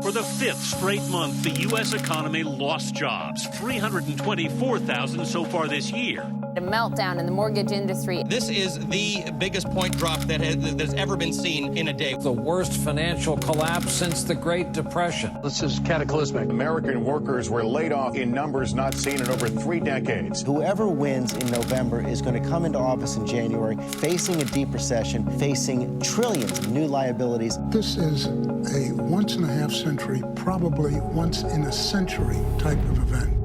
For the fifth straight month, the U.S. economy lost jobs, 324,000 so far this year. A meltdown in the mortgage industry. This is the biggest point drop that's ever been seen in a day. The worst financial collapse since the Great Depression. This is cataclysmic. American workers were laid off in numbers not seen in over 3 decades. Whoever wins in November is going to come into office in January facing a deep recession, facing trillions of new liabilities. This is a once-in-a-half-century, probably once-in-a-century type of event.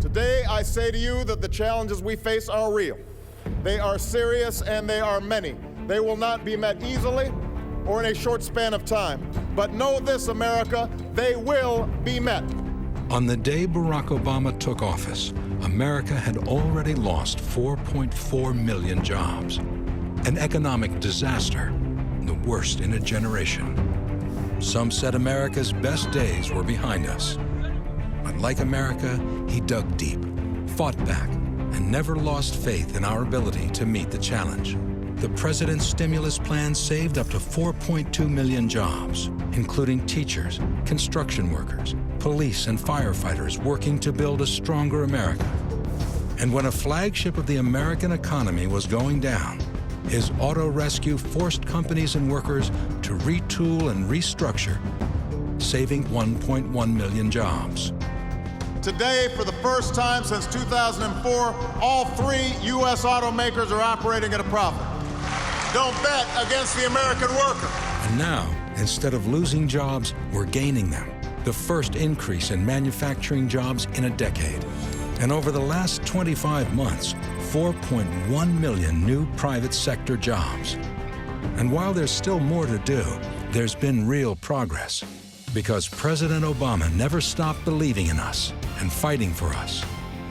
Today, I say to you that the challenges we face are real. They are serious and they are many. They will not be met easily or in a short span of time. But know this, America, they will be met. On the day Barack Obama took office, America had already lost 4.4 million jobs. An economic disaster, the worst in a generation. Some said America's best days were behind us. But like America, he dug deep, fought back, and never lost faith in our ability to meet the challenge. The president's stimulus plan saved up to 4.2 million jobs, including teachers, construction workers, police and firefighters working to build a stronger America. And when a flagship of the American economy was going down, his auto rescue forced companies and workers to retool and restructure, saving 1.1 million jobs. Today, for the first time since 2004, all 3 U.S. automakers are operating at a profit. Don't bet against the American worker. And now, instead of losing jobs, we're gaining them. The first increase in manufacturing jobs in a decade. And over the last 25 months, 4.1 million new private sector jobs. And while there's still more to do, there's been real progress. Because President Obama never stopped believing in us and fighting for us.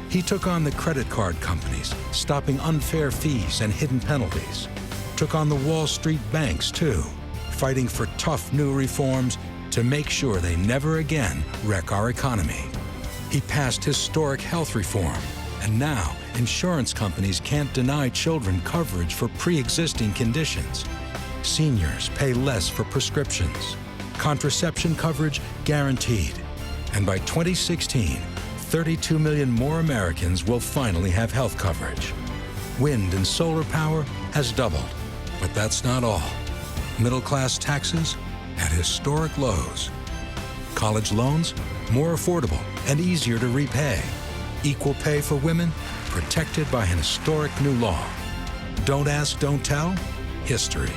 He took on the credit card companies, stopping unfair fees and hidden penalties. Took on the Wall Street banks, too, fighting for tough new reforms to make sure they never again wreck our economy. He passed historic health reform, and now insurance companies can't deny children coverage for pre-existing conditions. Seniors pay less for prescriptions. Contraception coverage guaranteed. And by 2016, 32 million more Americans will finally have health coverage. Wind and solar power has doubled, but that's not all. Middle-class taxes at historic lows. College loans more affordable and easier to repay. Equal pay for women protected by an historic new law. Don't ask, don't tell, history.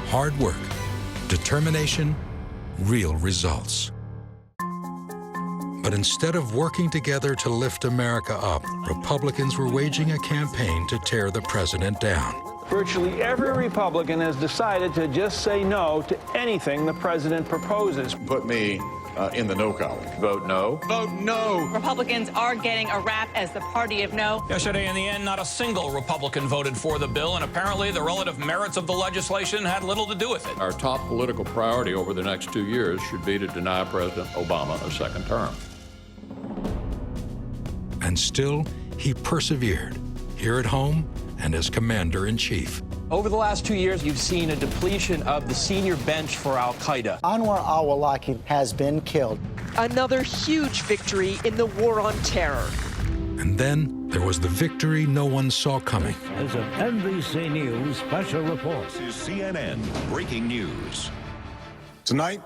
Hard work, determination, real results. But instead of working together to lift America up, Republicans were waging a campaign to tear the president down. Virtually every Republican has decided to just say no to anything the president proposes. Put me in the no column. Vote no. Vote no. Republicans are getting a rap as the party of no. Yesterday, in the end, not a single Republican voted for the bill, and apparently the relative merits of the legislation had little to do with it. Our top political priority over the next 2 years should be to deny President Obama a second term. And still, he persevered, here at home and as commander-in-chief. Over the last 2 years, you've seen a depletion of the senior bench for al-Qaeda. Anwar al-Awlaki has been killed. Another huge victory in the war on terror. And then there was the victory no one saw coming. As an NBC News special report. This is CNN Breaking News. Tonight,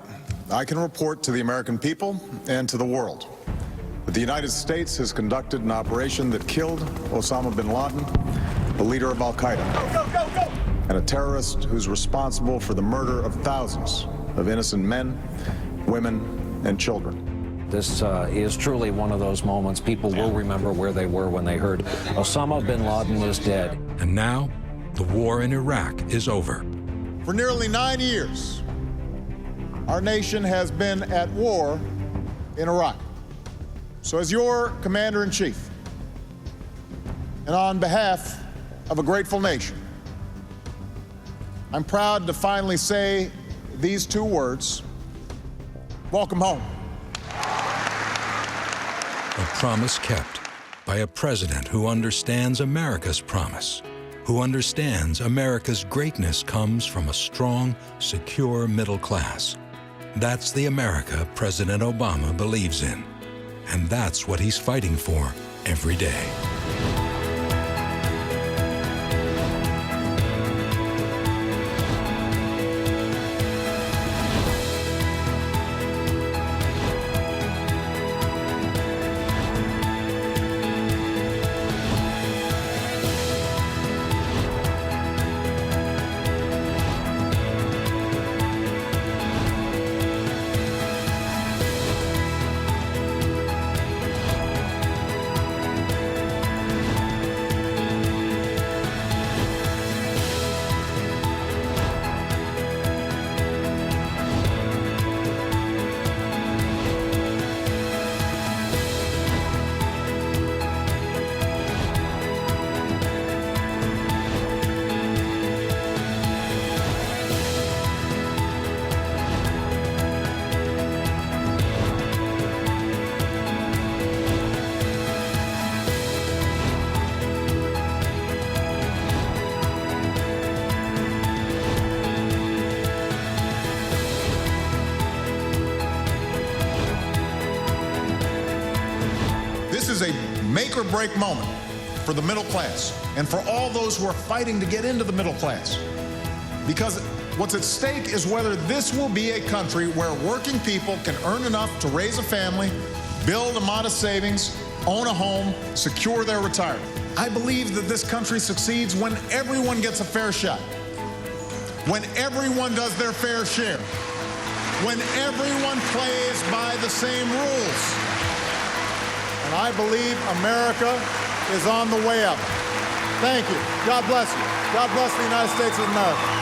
I can report to the American people and to the world that the United States has conducted an operation that killed Osama bin Laden, the leader of al-Qaeda, and a terrorist who's responsible for the murder of thousands of innocent men, women, and children. This is truly one of those moments people will remember where they were when they heard Osama bin Laden is dead. And now, the war in Iraq is over. For nearly 9 years, our nation has been at war in Iraq. So as your commander-in-chief, and on behalf of a grateful nation, I'm proud to finally say these 2 words: welcome home. A promise kept by a president who understands America's promise. who understands America's greatness comes from a strong, secure middle class. That's the America President Obama believes in. And that's what he's fighting for every day. This is a make-or-break moment for the middle class and for all those who are fighting to get into the middle class. Because what's at stake is whether this will be a country where working people can earn enough to raise a family, build a modest savings, own a home, secure their retirement. I believe that this country succeeds when everyone gets a fair shot, when everyone does their fair share, when everyone plays by the same rules. And I believe America is on the way up. Thank you. God bless you. God bless the United States of America.